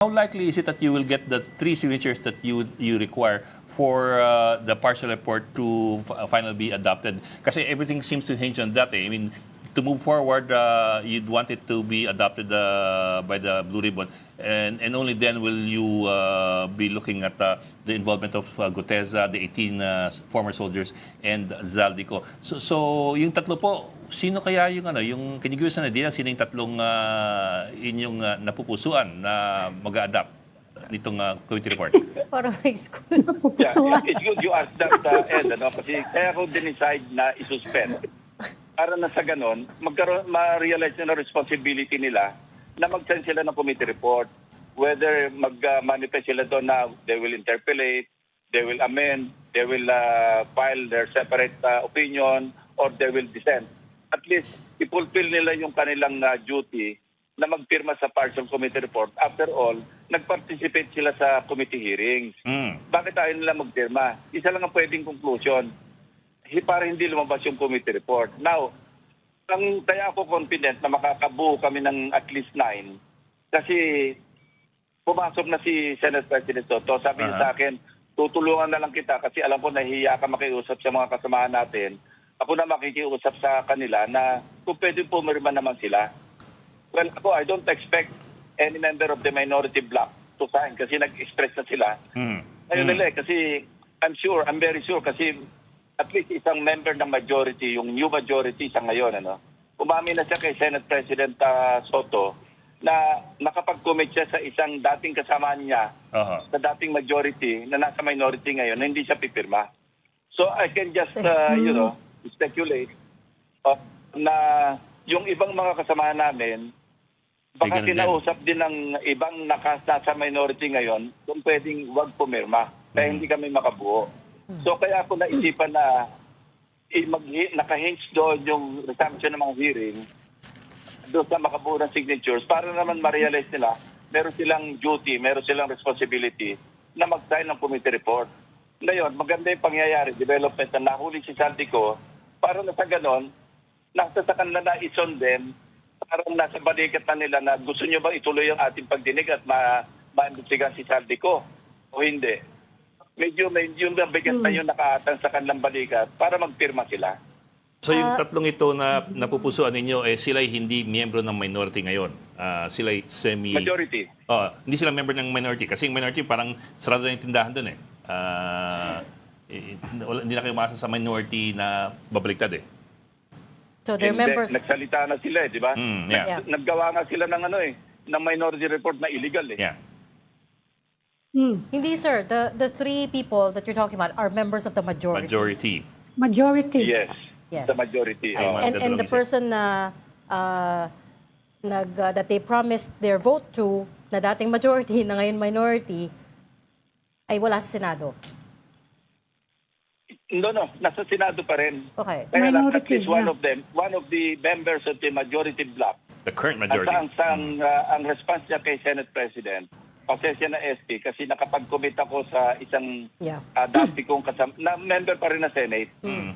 How likely is it that you will get the 3 signatures that you require for the partial report to finally be adopted? Kasi everything seems to hinge on that. Eh. I mean, to move forward, you'd want it to be adopted by the Blue Ribbon, and only then will you be looking at the involvement of Guteza, the 18 former soldiers, and Zaldico. So yung tatlo po, sino kaya yung can you give us an idea, sino yung tatlong inyong napupusuan na mag-a-adapt nitong committee report? Parang high school. Yeah, it's good you ask that, Ed, ano? Kasi kaya ko din-decide na isuspend. Para na sa ganon, ma-realize na responsibility nila na mag-send sila ng committee report. Whether mag-manifest sila doon na they will interpolate, they will amend, they will file their separate opinion, or they will dissent. At least, i-fulfill nila yung kanilang duty na magpirma sa partial committee report. After all, nag-participate sila sa committee hearings. Bakit tayo nila magpirma? Isa lang ang pwedeng conclusion. Para hindi lumabas yung committee report. Now, kaya ako confident na makakabuo kami ng at least 9 kasi pumasok na si Senate President Soto. Sabi niya sa akin, tutulungan na lang kita kasi alam ko nahihiya ka makiusap sa mga kasamahan natin. Ako na makikiusap sa kanila na kung pwede pumirma naman sila. Well, ako, I don't expect any member of the minority bloc to sign kasi nag-express na sila. Ayun nila kasi I'm very sure kasi at least isang member ng majority, yung new majority sa ngayon, umamin na siya kay Senate President Soto na nakapag-commit siya sa isang dating kasama niya sa dating majority na nasa minority ngayon na hindi siya pipirma. So I can just, speculate na yung ibang mga kasama namin, baka kinausap din ng ibang nasa minority ngayon kung pwedeng wag pumirma kaya hindi kami makabuo. So kaya ako naisipan na naka-hinge doon yung resumption ng mga hearing doon sa makabuo ng signatures para naman ma-realize nila meron silang duty, meron silang responsibility na mag-sign ng committee report. Ngayon, maganda yung pangyayari, development na nahuli si Zaldico para na sa ganon, nasa sa kanila na isondem, parang nasa balikat na nila na gusto nyo ba ituloy ang ating pagdinig at ma-imbestigahan si Zaldico o hindi. Medyo yung bigat na yun nakaatang sa kanilang balikat para magpirma sila. So yung tatlong ito na napupusuan ninyo, sila hindi miyembro ng minority ngayon. Sila Majority. Hindi sila member ng minority. Kasi yung minority parang sarado na yung tindahan doon eh. Hindi na kayo umasa sa minority na babaliktad eh. So they're members. Nagsalita na sila di ba? Yeah. Naggawa nga sila ng ng minority report na illegal eh. Yeah. Hindi, sir. The 3 people that you're talking about are members of the majority. Majority. Yes. Yes. The majority. And the person na that they promised their vote to, na dating majority, na ngayon minority, ay wala sa Senado. No. Nasa Senado pa rin. Okay. Kaya lang, at Minority, least one of the members of the majority bloc, The current majority. ang response niya kay Senate President, pasensya na SP kasi nakapag-commit ako sa isang dati kong kasama, na member pa rin na Senate.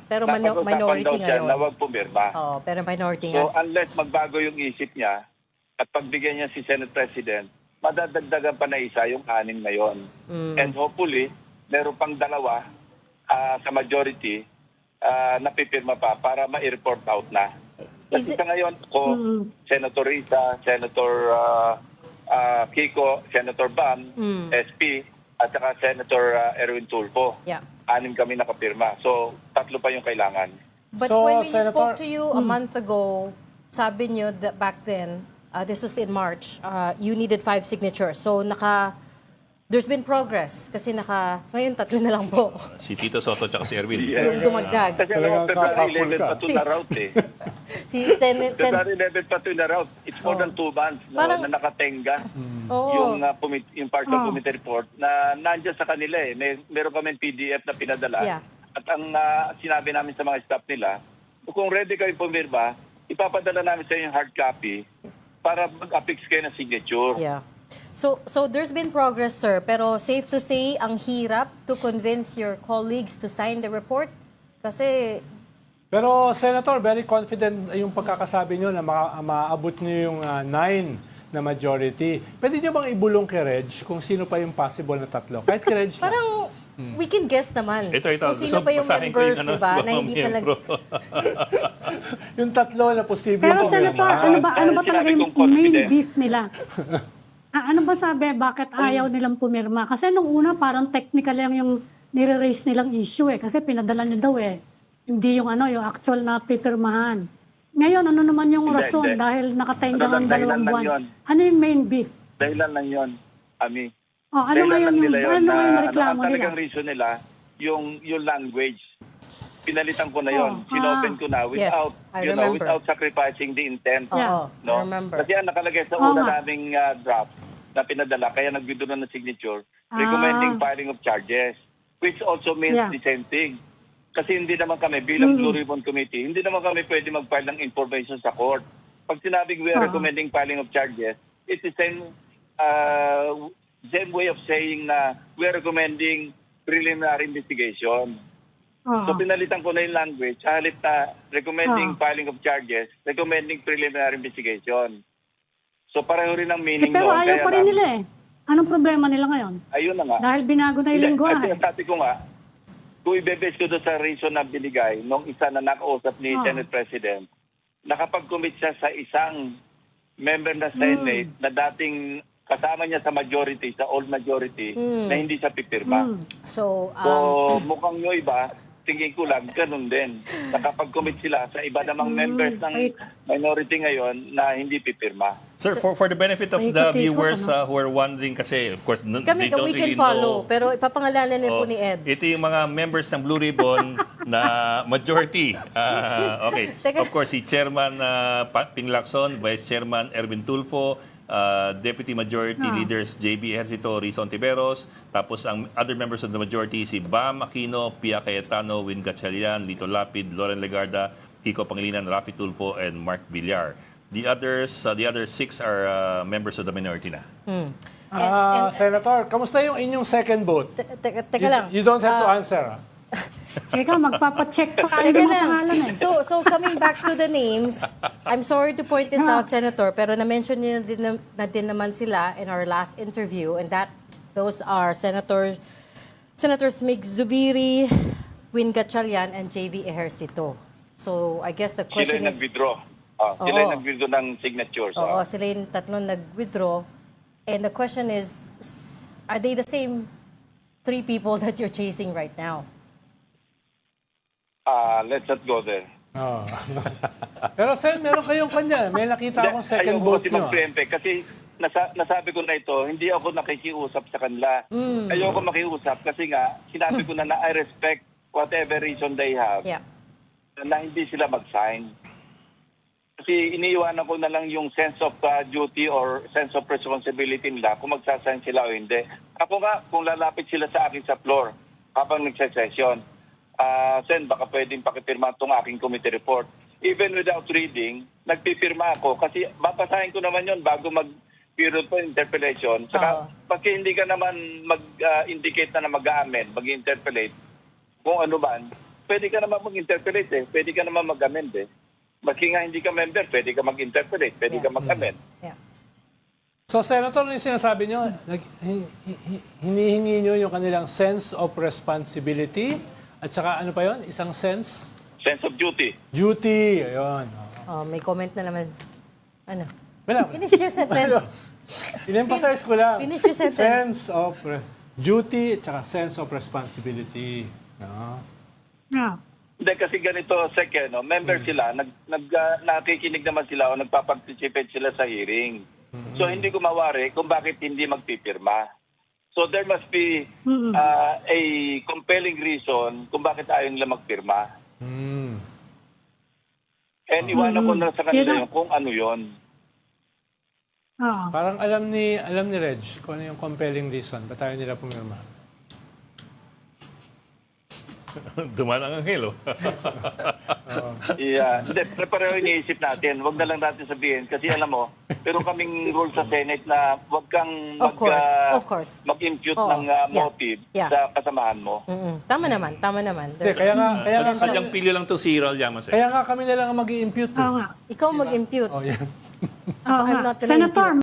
Pero minority daw siya ngayon. na wag pumirma. Pero minority So nga. unless magbago yung isip niya at pagbigyan niya si Senate President, madadagdagan pa na isa yung 6 ngayon. And hopefully, meron pang 2 sa majority na pipirma pa para ma-report out na. Kasi sa ngayon ako, Senator Risa, Senator Kiko, Senator Bam, SP, at saka Senator Erwin Tulfo. 6 kami nakapirma. So, 3 pa yung kailangan. But So, when we Senator- spoke to you a month ago, sabi nyo that back then, this was in March, you needed 5 signatures. So, there's been progress. Kasi ngayon 3 na lang po. Si Tito Soto at si Erwin. Yung dumagdag. Kasi alam mo, Talagang February kakapul 11 ka. pa ito na route eh. Si Senate... February 11 pa ito na route. It's more than 2 months Parang- na nakatenga Oo. yung partial committee report na nandiyan sa kanila eh. Meron kami PDF na pinadala. Yeah. At ang sinabi namin sa mga staff nila, kung ready kayo pumirma, ipapadala namin sa inyo yung hard copy para mag-affix kayo ng signature. Yeah. So there's been progress, sir. Pero safe to say, ang hirap to convince your colleagues to sign the report? Kasi... Pero Senator, very confident yung pagkakasabi nyo na maabot nyo yung 9 na majority. Pwede niyo bang ibulong kay Reg kung sino pa yung possible na tatlo? Kahit kay Reg lang. Parang we can guess naman. Ito. Kung sino Gusto pa yung basahin ko members, yung di ba? Na mga hindi pa miyembro. Yung tatlo na posible Pero pumirma. Senator, ano ba Sinabi talaga yung kong main confident. beef nila? Ano ba sabi, bakit ayaw nilang pumirma? Kasi nung una, parang technical lang yung nire-raise nilang issue eh. Kasi pinadala niyo daw eh. Hindi yung yung actual na pipirmahan. Ngayon, ano naman yung Hindi, rason hindi. dahil nakatenga Ano lang, ng dahilan 2 lang buwan? yun. Ano yung main beef? Dahilan lang yun, Ami. Ano Dahilan ngayon lang yung, nila yun ano ngayon na reklamo ang nila? talagang reason nila, yung language. Pinalitan ko na yun. Sinopen ko na Yes, I remember. without sacrificing the intent. Oo, No? I remember. Kasi ang nakalagay sa Oo una nga. naming draft na pinadala, kaya nag-withdraw na ng signature, recommending filing of charges, which also means Yeah. the same thing. Kasi hindi naman kami, bilang Blue Ribbon Committee, hindi naman kami pwede mag-file ng information sa court. Pag sinabing we are recommending filing of charges, it's the same way of saying na we are recommending preliminary investigation. So pinalitan ko na yung language, halip na recommending filing of charges, recommending preliminary investigation. So pareho rin ang meaning Pero doon. ayaw pa rin nila eh. Anong problema nila ngayon? Ayun na nga. Dahil binago na yung Hindi, lingwahe. at sabi ko nga, kung ibebase ko doon sa reason na binigay nung isa na nakausap ni Senate President, nakapag-commit siya sa isang member na Senate na dating kasama niya sa majority, sa old majority, na hindi siya pipirma. So, So, mukhang yung iba, tingin ko lang, ganun din. Nakapag-commit sila sa iba namang members ng minority ngayon na hindi pipirma. Sir, for the benefit of the Paikot-ikot, viewers who are wondering kasi, of course, kami, they don't we can really follow. know. Pero ipapangalanan din po ni Ed. Ito yung mga members ng Blue Ribbon na majority. Okay. Teka. Of course, si Chairman Ping Lacson, Vice Chairman Erwin Tulfo, Deputy Majority Leaders JB Ejercito, Rizon Tiberos, tapos ang other members of the majority, si Bam Aquino, Pia Cayetano, Win Gatchalian, Lito Lapid, Loren Legarda, Kiko Pangilinan, Rafi Tulfo, and Mark Villar. The other 6 are members of the minority na. Senator, kamusta yung inyong second vote? Teka lang. You don't have to answer. Teka, magpapacheck pa kayo Teka ng mga lang. pangalan eh. So coming back to the names, I'm sorry to point this out, Senator, pero na-mention niyo na din naman sila in our last interview, and those are Senators Mig Zubiri, Win Gatchalian, and JV Ejercito. So I guess the Sila question yung is, nag-withdraw. Sila yung nag-withdraw ng signatures. oo, sila yung tatlong nag-withdraw, and the question is, are they the same 3 people that you're chasing right now? Let's not go there. Oh. Pero Sen, meron kayong kanya. May nakita akong second Ayoko vote kasi nyo. mag-preempt kasi nasabi ko na ito, hindi ako nakikiusap sa kanila. Ayoko makiusap kasi nga, sinabi ko na I respect whatever reason they have Yeah. na hindi sila mag-sign. Kasi iniiwanan ko na lang yung sense of duty or sense of responsibility nila kung magsasign sila o hindi. Ako nga, kung lalapit sila sa akin sa floor habang nagsasession, Sen, baka pwedeng pakipirma itong aking committee report. Even without reading, nagpipirma ako kasi babasahin ko naman yon bago mag-period po interpellation. Saka, pagka hindi ka naman mag-indicate na mag-amend, mag-interpellate, kung ano man, pwede ka naman mag-interpellate eh. Pwede ka naman mag-amend eh. Maski nga hindi ka member, pwede ka mag-interpellate, pwede ka mag-amend. Yeah. So, Senator, yung sinasabi nyo, hinihingi nyo yung kanilang sense of responsibility at saka ano pa yon? Isang sense? Sense of duty. Duty. Ayun. May comment na naman. Ano? Wala. Finish your sentence. In-emphasize ko lang. Finish your sentence. Sense of duty at saka sense of responsibility. No? Yeah. Hindi kasi ganito, Sek, no? Member sila, nakikinig naman sila o nagpa-participate sila sa hearing. So hindi ko mawari kung bakit hindi magpipirma. So there must be a compelling reason kung bakit ayaw nila magpirma. And iwanan ko na sa kanila yun kung ano yun. Parang alam ni Reg kung ano yung compelling reason. Ba't ayaw nila pumirma? Dumaan ang anghel, oh. Yeah. Hindi, pareho iniisip natin. Huwag na lang natin sabihin. Kasi alam mo, pero kaming rule sa Senate na huwag kang Of course. mag-impute Oo. ng Yeah. motive Yeah. sa kasamahan mo. Tama naman. Hindi, kaya nga Sadyang pilyo lang to si Ral Llamas. kaya nga kami na lang ang mag-i-impute. Oo nga. Ikaw mag-impute. Oh, yan. Oo I'm nga. not gonna Senator,